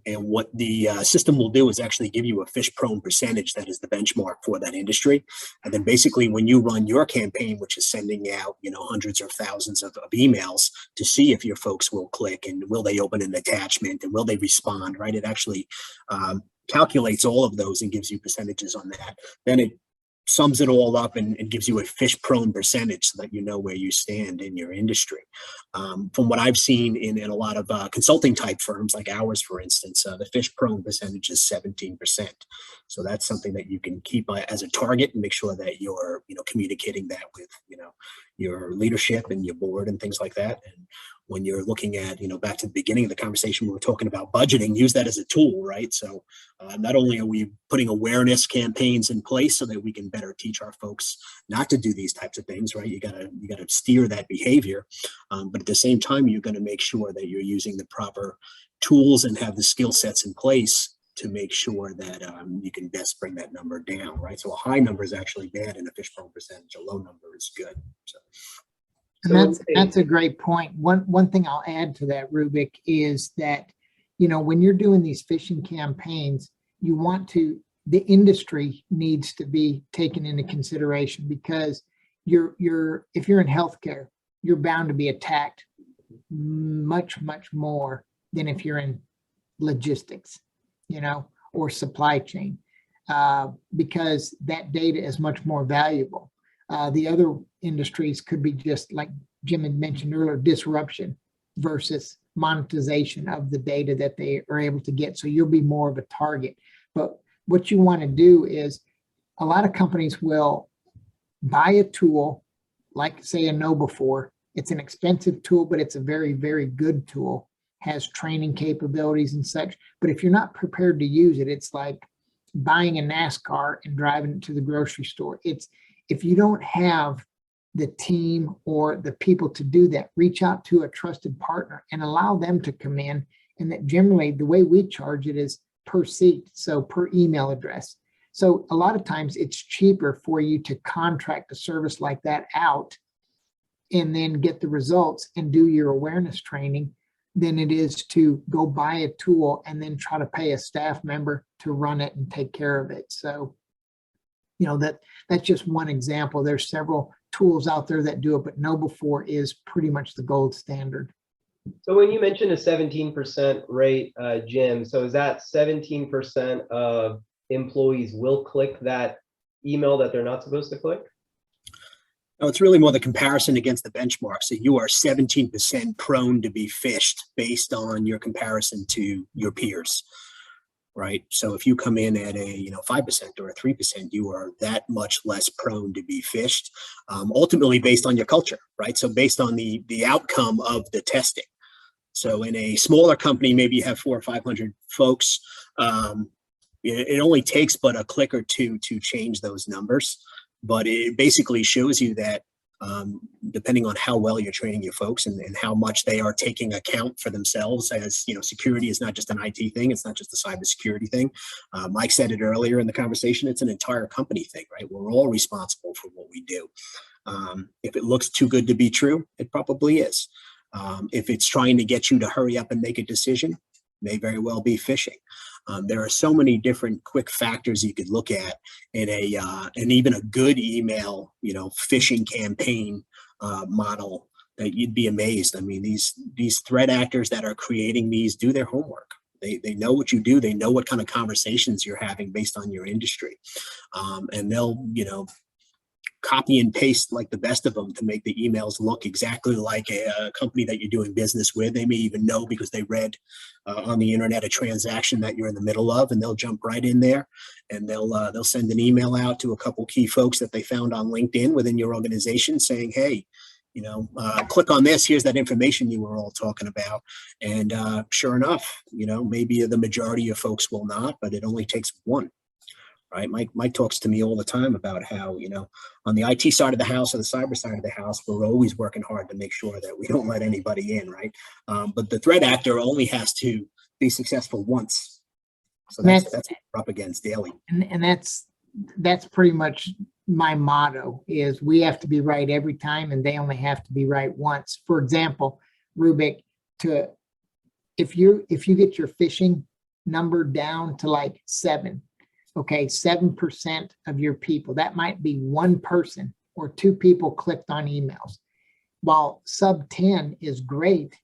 Speaker 2: And what the system will do is actually give you a phish prone percentage that is the benchmark for that industry. And then basically when you run your campaign, which is sending out, you know, hundreds or thousands of emails to see if your folks will click and will they open an attachment and will they respond, right? It actually calculates all of those and gives you percentages on that. Then it sums it all up and gives you a phish prone percentage so that you know where you stand in your industry. From what I've seen in a lot of consulting type firms like ours, for instance, the phish prone percentage is 17%. So that's something that you can keep as a target and make sure that you're, you know, communicating that with, you know, your leadership and your board and things like that. And when you're looking at, you know, back to the beginning of the conversation, we were talking about budgeting, use that as a tool, right? So not only are we putting awareness campaigns in place so that we can better teach our folks not to do these types of things, right? You gotta steer that behavior, but at the same time, you're going to make sure that you're using the proper tools and have the skill sets in place to make sure that you can best bring that number down, right? So a high number is actually bad and a phish prone percentage, a low number is good. So.
Speaker 3: And that's a great point. One thing I'll add to that, Rubik, is that, you know, when you're doing these phishing campaigns, the industry needs to be taken into consideration, because if you're in healthcare, you're bound to be attacked much more than if you're in logistics, you know, or supply chain, because that data is much more valuable. The other industries could be just like Jim had mentioned earlier, disruption versus monetization of the data that they are able to get. So you'll be more of a target. But what you want to do is, a lot of companies will buy a tool, like say a KnowBe4. It's an expensive tool, but it's a very, very good tool, has training capabilities and such. But if you're not prepared to use it, it's like buying a NASCAR and driving it to the grocery store. If you don't have the team or the people to do that, reach out to a trusted partner and allow them to come in. And that generally the way we charge it is per seat, so per email address. So a lot of times it's cheaper for you to contract a service like that out and then get the results and do your awareness training than it is to go buy a tool and then try to pay a staff member to run it and take care of it. So, you know, that's just one example. There's several tools out there that do it, but KnowBe4 is pretty much the gold standard.
Speaker 1: So when you mentioned a 17% rate, Jim, so is that 17% of employees will click that email that they're not supposed to click?
Speaker 2: No, it's really more the comparison against the benchmark. So you are 17% prone to be phished based on your comparison to your peers, right? So if you come in at a 5% or a 3%, you are that much less prone to be phished. Ultimately, based on your culture, right? So based on the outcome of the testing. So in a smaller company, maybe you have 400 or 500 folks. It only takes but a click or two to change those numbers. But it basically shows you that depending on how well you're training your folks and how much they are taking account for themselves, as security is not just an IT thing, it's not just a cybersecurity thing. Mike said it earlier in the conversation, it's an entire company thing, right? We're all responsible for what we do. If it looks too good to be true, it probably is. If it's trying to get you to hurry up and make a decision, may very well be phishing. There are so many different quick factors you could look at in and even a good email, phishing campaign model that you'd be amazed. I mean, these threat actors that are creating these do their homework. They know what you do. They know what kind of conversations you're having based on your industry, and they'll copy and paste like the best of them to make the emails look exactly like a company that you're doing business with. They may even know because they read on the internet a transaction that you're in the middle of, and they'll jump right in there and they'll send an email out to a couple key folks that they found on LinkedIn within your organization saying, hey, click on this, here's that information you were all talking about. And sure enough, maybe the majority of folks will not, but it only takes one. Right. Mike talks to me all the time about how, on the IT side of the house or the cyber side of the house, we're always working hard to make sure that we don't let anybody in. Right. But the threat actor only has to be successful once. So that's what we're up against daily.
Speaker 3: And that's pretty much my motto is we have to be right every time and they only have to be right once. For example, Rubik, if you get your phishing number down to like 7, okay, 7% of your people, that might be one person or 2 people clicked on emails. While sub 10 is great,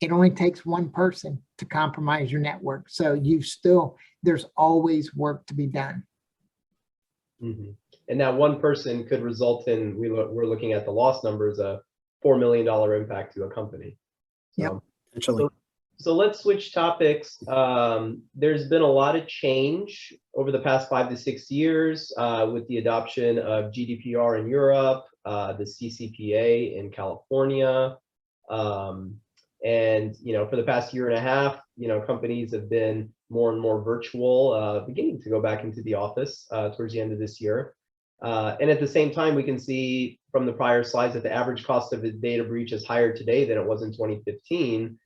Speaker 3: it only takes one person to compromise your network. So there's always work to be done.
Speaker 1: Mm-hmm. And that one person could result in, we're looking at the loss numbers, a $4 million impact to a company.
Speaker 3: Yep.
Speaker 1: So let's switch topics. There's been a lot of change over the past 5 to 6 years with the adoption of GDPR in Europe, the CCPA in California. And, for the past year and a half, companies have been more and more virtual, beginning to go back into the office towards the end of this year. And at the same time, we can see from the prior slides that the average cost of a data breach is higher today than it was in 2015.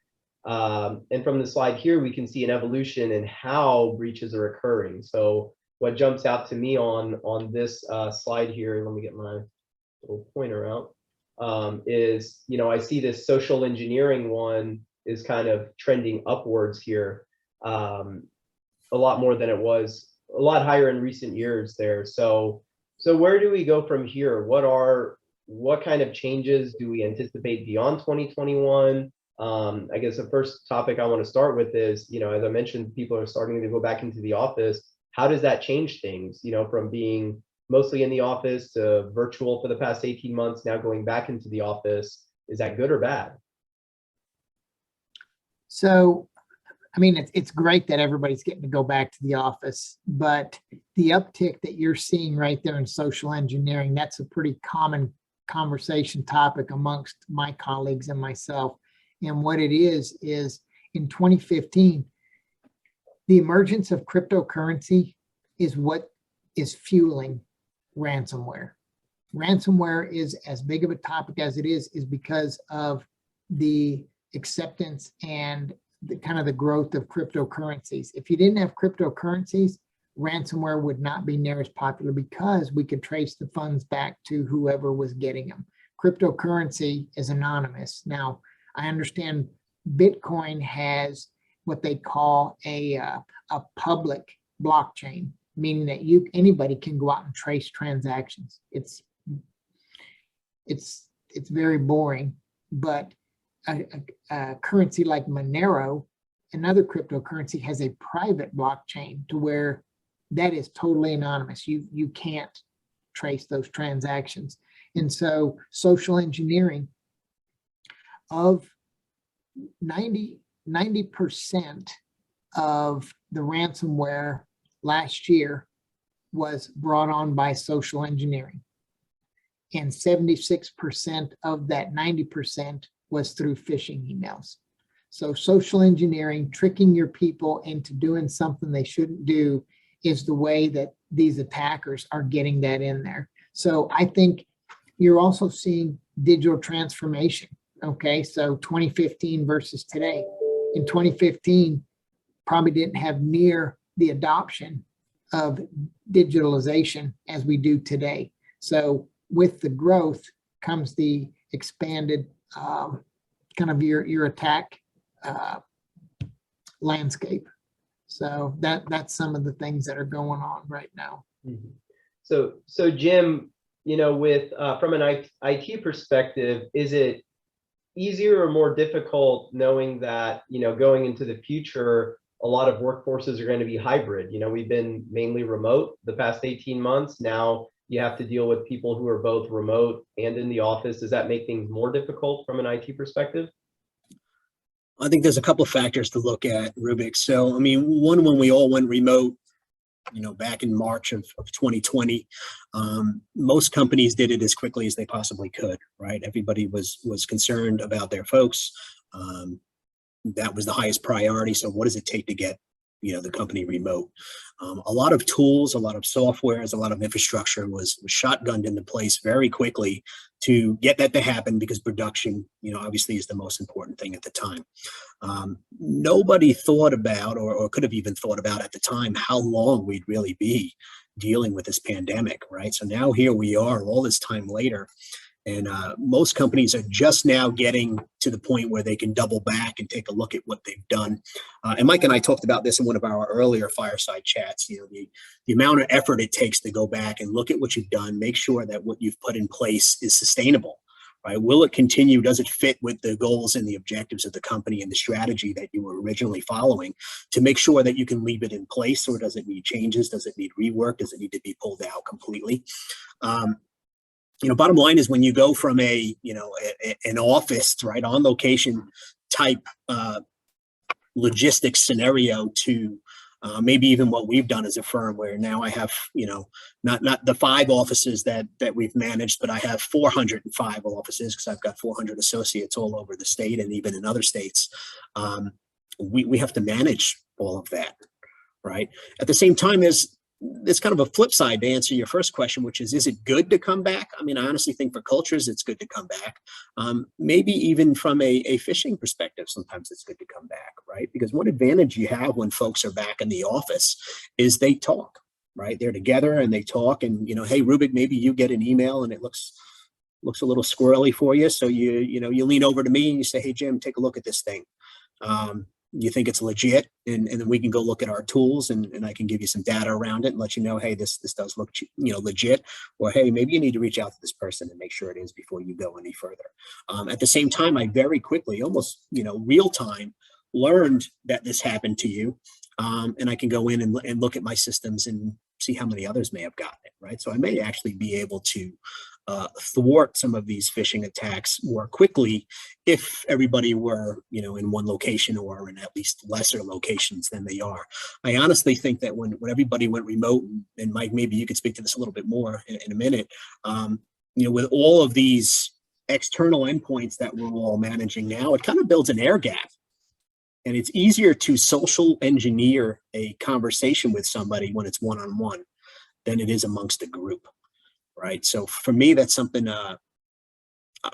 Speaker 1: And from the slide here, we can see an evolution in how breaches are occurring. So what jumps out to me on this slide here, let me get my little pointer out, is, I see this social engineering one is kind of trending upwards here, a lot more than it was, a lot higher in recent years there. So where do we go from here? What kind of changes do we anticipate beyond 2021? I guess the first topic I want to start with is, as I mentioned, people are starting to go back into the office. How does that change things, from being mostly in the office to virtual for the past 18 months, now going back into the office? Is that good or bad?
Speaker 3: So, I mean, it's great that everybody's getting to go back to the office, but the uptick that you're seeing right there in social engineering, that's a pretty common conversation topic amongst my colleagues and myself. And what it is in 2015, the emergence of cryptocurrency is what is fueling ransomware. Ransomware is as big of a topic as it is because of the acceptance and the kind of the growth of cryptocurrencies. If you didn't have cryptocurrencies, ransomware would not be near as popular because we could trace the funds back to whoever was getting them. Cryptocurrency is anonymous. Now, I understand Bitcoin has what they call a public blockchain, meaning that anybody can go out and trace transactions. It's very boring, but a currency like Monero, another cryptocurrency, has a private blockchain to where that is totally anonymous. You can't trace those transactions. And so social engineering of 90% of the ransomware last year was brought on by social engineering. And 76% of that 90% was through phishing emails. So social engineering, tricking your people into doing something they shouldn't do, is the way that these attackers are getting that in there. So I think you're also seeing digital transformation. Okay, so 2015 versus today. In 2015, probably didn't have near the adoption of digitalization as we do today. So with the growth comes the expanded kind of your attack landscape. So that's some of the things that are going on right now.
Speaker 1: Mm-hmm. So Jim, with from an IT perspective, is it easier or more difficult knowing that, going into the future, a lot of workforces are going to be hybrid? We've been mainly remote the past 18 months. Now you have to deal with people who are both remote and in the office. Does that make things more difficult from an IT perspective?
Speaker 2: I think there's a couple of factors to look at, Rubik. So, I mean, one, when we all went remote, back in March of 2020, most companies did it as quickly as they possibly could, right? Everybody was concerned about their folks. That was the highest priority. So what does it take to get, the company remote? A lot of tools, a lot of softwares, a lot of infrastructure was shotgunned into place very quickly to get that to happen, because production, obviously is the most important thing at the time. Nobody thought about, or could have even thought about at the time, how long we'd really be dealing with this pandemic, right? So now here we are all this time later, and most companies are just now getting to the point where they can double back and take a look at what they've done. And Mike and I talked about this in one of our earlier fireside chats, the amount of effort it takes to go back and look at what you've done, make sure that what you've put in place is sustainable, right? Will it continue? Does it fit with the goals and the objectives of the company and the strategy that you were originally following, to make sure that you can leave it in place? Or does it need changes? Does it need rework? Does it need to be pulled out completely? Bottom line is, when you go from an office, right, on location type logistics scenario to maybe even what we've done as a firm, where now I have, not the 5 offices that we've managed, but I have 405 offices, because I've got 400 associates all over the state and even in other states. We have to manage all of that, right? At the same time, there's kind of a flip side to answer your first question, which is it good to come back? I mean, I honestly think for cultures, it's good to come back. Maybe even from a phishing perspective, sometimes it's good to come back, right? Because one advantage you have when folks are back in the office is they talk, right? They're together and they talk, and, hey, Rubik, maybe you get an email and it looks a little squirrely for you. So you lean over to me and you say, hey, Jim, take a look at this thing. You think it's legit, and then we can go look at our tools, and I can give you some data around it and let you know, hey, this does look legit, or hey, maybe you need to reach out to this person and make sure it is before you go any further. At the same time, I very quickly, almost real time, learned that this happened to you, and I can go in and look at my systems and see how many others may have gotten it, right? So I may actually be able to thwart some of these phishing attacks more quickly if everybody were, in one location, or in at least lesser locations than they are. I honestly think that when everybody went remote, and Mike, maybe you could speak to this a little bit more in a minute, with all of these external endpoints that we're all managing now, it kind of builds an air gap. And it's easier to social engineer a conversation with somebody when it's one-on-one than it is amongst a group, right? So for me, that's something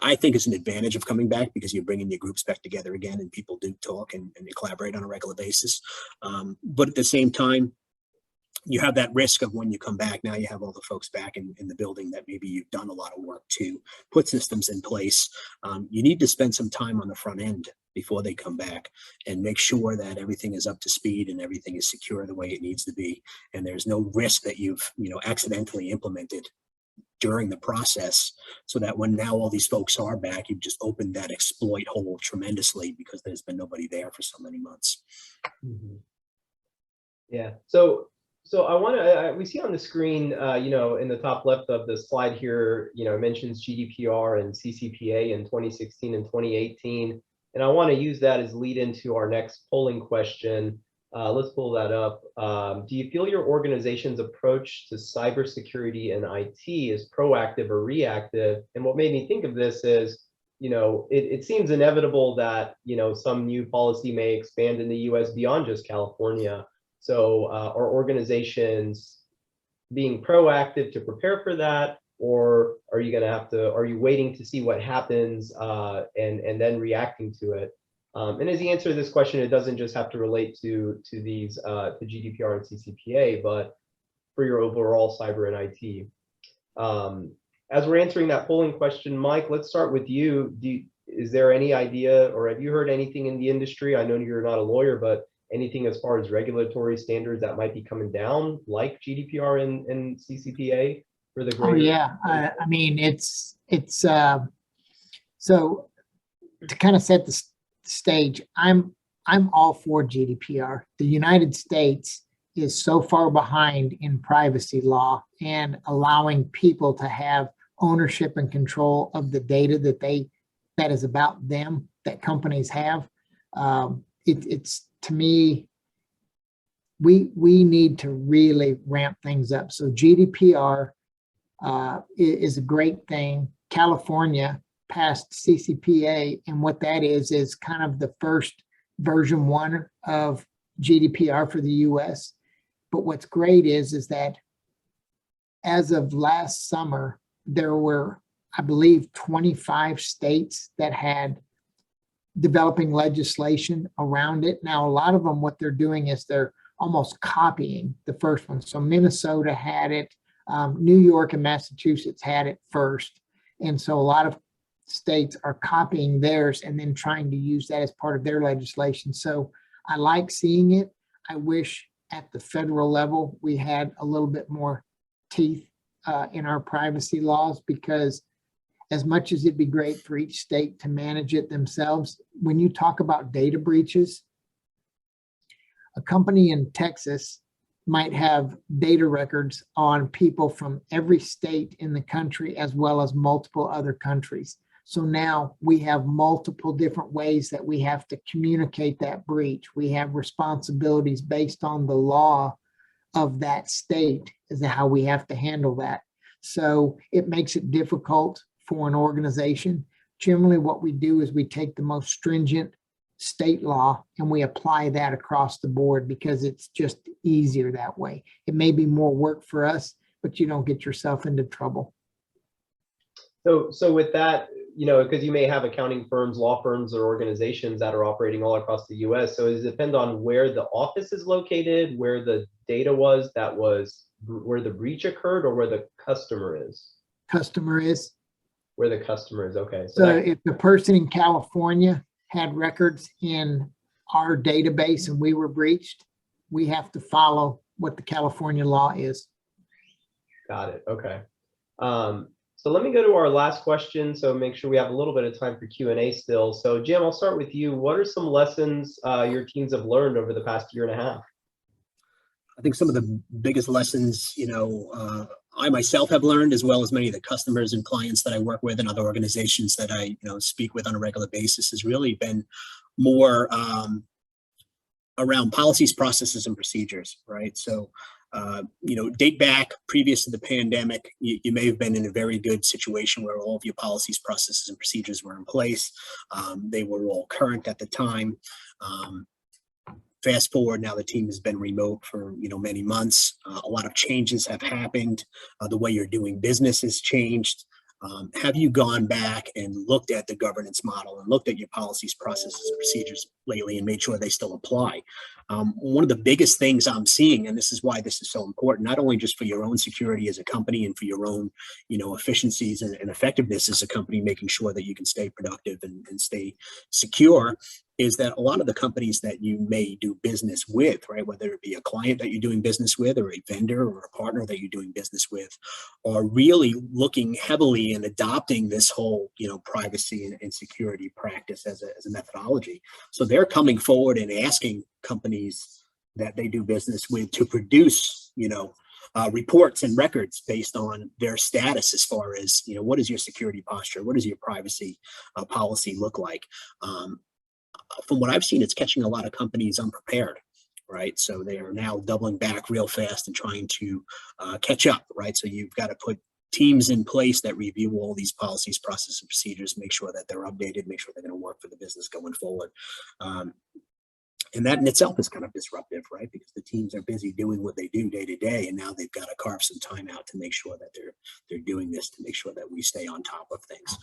Speaker 2: I think is an advantage of coming back, because you're bringing your groups back together again, and people do talk and collaborate on a regular basis. But at the same time, you have that risk of when you come back, now you have all the folks back in the building that maybe you've done a lot of work to put systems in place. You need to spend some time on the front end before they come back and make sure that everything is up to speed and everything is secure the way it needs to be. And there's no risk that you've, accidentally implemented during the process, so that when now all these folks are back, you've just opened that exploit hole tremendously because there's been nobody there for so many months.
Speaker 1: Mhm. Yeah. So I want to, we see on the screen, in the top left of the slide here, it mentions GDPR and CCPA in 2016 and 2018. And I want to use that as lead into our next polling question. Let's pull that up. Do you feel your organization's approach to cybersecurity and IT is proactive or reactive? And what made me think of this is, it seems inevitable that, some new policy may expand in the US beyond just California. So are organizations being proactive to prepare for that? Or are you are you waiting to see what happens and then reacting to it? And as you answer this question, it doesn't just have to relate to these to GDPR and CCPA, but for your overall cyber and IT. As we're answering that polling question, Mike, let's start with you. Is there any idea, or have you heard anything in the industry? I know you're not a lawyer, but anything as far as regulatory standards that might be coming down, like GDPR and CCPA for the greater?
Speaker 3: Oh yeah, I mean it's so to kind of set the stage. I'm all for GDPR. The United States is so far behind in privacy law and allowing people to have ownership and control of the data that is about them, that companies have. It's to me, we need to really ramp things up. So GDPR is a great thing. California passed CCPA, and what that is kind of the first version 1 of GDPR for the US. But what's great is that as of last summer, there were, I believe, 25 states that had developing legislation around it. Now, a lot of them, what they're doing is they're almost copying the first one. So Minnesota had it, New York and Massachusetts had it first. And so a lot of states are copying theirs and then trying to use that as part of their legislation. So I like seeing it. I wish at the federal level we had a little bit more teeth in our privacy laws, because as much as it'd be great for each state to manage it themselves, when you talk about data breaches, a company in Texas might have data records on people from every state in the country as well as multiple other countries. So now we have multiple different ways that we have to communicate that breach. We have responsibilities based on the law of that state as to how we have to handle that. So it makes it difficult for an organization. Generally, what we do is we take the most stringent state law and we apply that across the board because it's just easier that way. It may be more work for us, but you don't get yourself into trouble.
Speaker 1: So with that, because you may have accounting firms, law firms, or organizations that are operating all across the US. So does it depend on where the office is located, where the data was, where the breach occurred, or where the customer is?
Speaker 3: Customer is.
Speaker 1: Where the customer is, okay.
Speaker 3: So if the person in California had records in our database and we were breached, we have to follow what the California law is. Got
Speaker 1: it, okay. So let me go to our last question. So make sure we have a little bit of time for Q&A still. So Jim, I'll start with you. What are some lessons your teams have learned over the past year and a half?
Speaker 2: I think some of the biggest lessons, I myself have learned, as well as many of the customers and clients that I work with and other organizations that I, speak with on a regular basis, has really been more around policies, processes, and procedures, right? So, date back previous to the pandemic, you may have been in a very good situation where all of your policies, processes, and procedures were in place. They were all current at the time. Fast forward, now the team has been remote for many months. A lot of changes have happened. The way you're doing business has changed. Have you gone back and looked at the governance model and looked at your policies, processes, and procedures lately and made sure they still apply? One of the biggest things I'm seeing, and this is why this is so important, not only just for your own security as a company and for your own, efficiencies and effectiveness as a company, making sure that you can stay productive and stay secure, is that a lot of the companies that you may do business with, right, whether it be a client that you're doing business with or a vendor or a partner that you're doing business with, are really looking heavily and adopting this whole, privacy and security practice as a methodology. So they're coming forward and asking companies that they do business with to produce, reports and records based on their status as far as, what is your security posture? What does your privacy policy look like? From what I've seen, it's catching a lot of companies unprepared, right? So they are now doubling back real fast and trying to catch up, right? So you've got to put teams in place that review all these policies, processes, and procedures, make sure that they're updated, make sure they're going to work for the business going forward. And that in itself is kind of disruptive, right? Because the teams are busy doing what they do day to day, and now they've got to carve some time out to make sure that they're doing this, to make sure that we stay on top of things.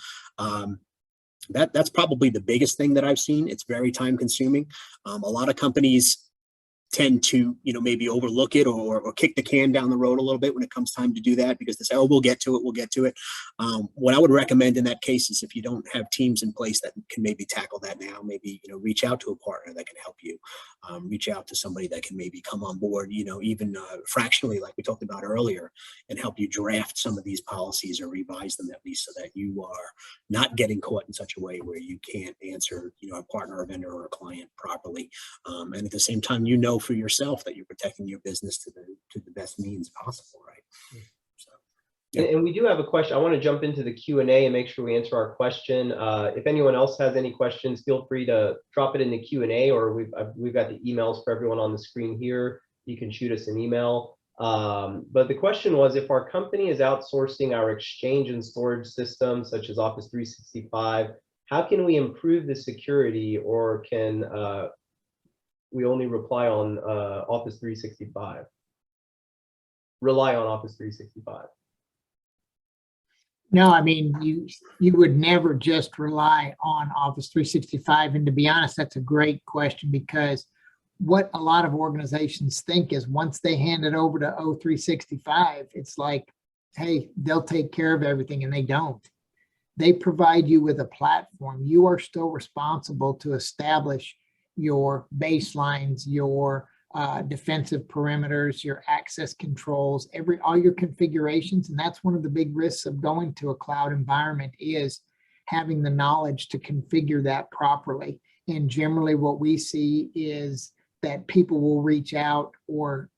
Speaker 2: That's probably the biggest thing that I've seen. It's very time consuming. A lot of companies tend to, maybe overlook it or kick the can down the road a little bit when it comes time to do that, because they say, oh, we'll get to it. What I would recommend in that case is, if you don't have teams in place that can maybe tackle that now, maybe, reach out to a partner that can help you, reach out to somebody that can maybe come on board, even fractionally, like we talked about earlier, and help you draft some of these policies or revise them, at least, so that you are not getting caught in such a way where you can't answer, a partner, or vendor, or a client properly. And at the same time, for yourself that you're protecting your business to the best means possible, right? So, yeah.
Speaker 1: And we do have a question. I want to jump into the Q&A and make sure we answer our question. If anyone else has any questions, feel free to drop it in the Q&A, or we've got the emails for everyone on the screen here. You can shoot us an email. But the question was, if our company is outsourcing our exchange and storage systems, such as Office 365, how can we improve the security, or can we only rely on Office 365?
Speaker 3: No, I mean, you would never just rely on Office 365. And to be honest, that's a great question, because what a lot of organizations think is, once they hand it over to O365, it's like, hey, they'll take care of everything, and they don't. They provide you with a platform. You are still responsible to establish your baselines, your defensive perimeters, your access controls, all your configurations. And that's one of the big risks of going to a cloud environment, is having the knowledge to configure that properly. And generally what we see is that people will reach out or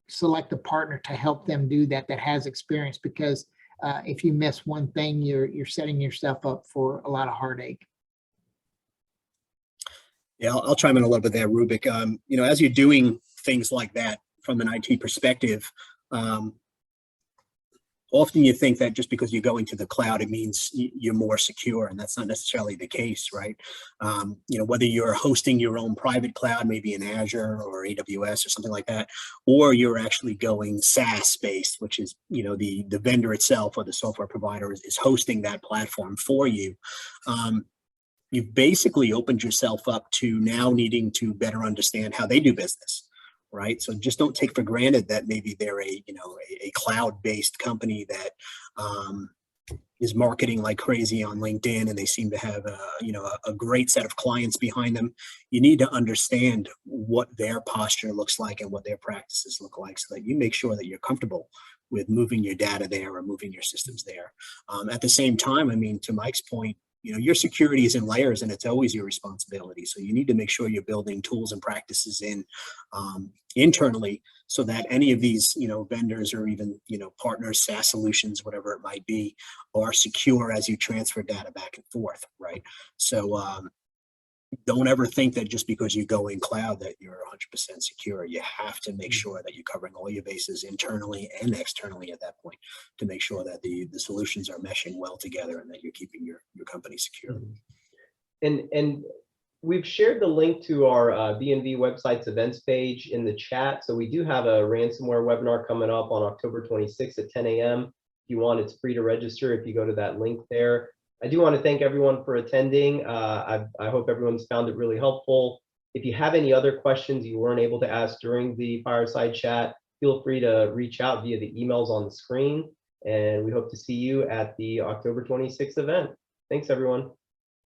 Speaker 3: select a partner to help them do that has experience, because if you miss one thing, you're setting yourself up for a lot of heartache.
Speaker 2: Yeah, I'll chime in a little bit there, Rubik. As you're doing things like that from an IT perspective, often you think that just because you're going to the cloud, it means you're more secure, and that's not necessarily the case, right? Whether you're hosting your own private cloud, maybe in Azure or AWS or something like that, or you're actually going SaaS based, which is, the vendor itself or the software provider is hosting that platform for you. You've basically opened yourself up to now needing to better understand how they do business, right? So just don't take for granted that maybe they're a cloud-based company that is marketing like crazy on LinkedIn, and they seem to have a great set of clients behind them. You need to understand what their posture looks like and what their practices look like, so that you make sure that you're comfortable with moving your data there or moving your systems there. At the same time, I mean, to Mike's point, your security is in layers, and it's always your responsibility. So you need to make sure you're building tools and practices in internally, so that any of these, vendors or even, partners, SaaS solutions, whatever it might be, are secure as you transfer data back and forth, right? So don't ever think that just because you go in cloud that you're 100% secure. You have to make sure that you're covering all your bases internally and externally at that point, to make sure that the solutions are meshing well together and that you're keeping your company secure.
Speaker 1: And we've shared the link to our BNV website's events page in the chat. So we do have a ransomware webinar coming up on October 26th at 10 a.m. you want, it's free to register if you go to that link there. I do want to thank everyone for attending. I hope everyone's found it really helpful. If you have any other questions you weren't able to ask during the fireside chat, feel free to reach out via the emails on the screen. And we hope to see you at the October 26th event. Thanks, everyone.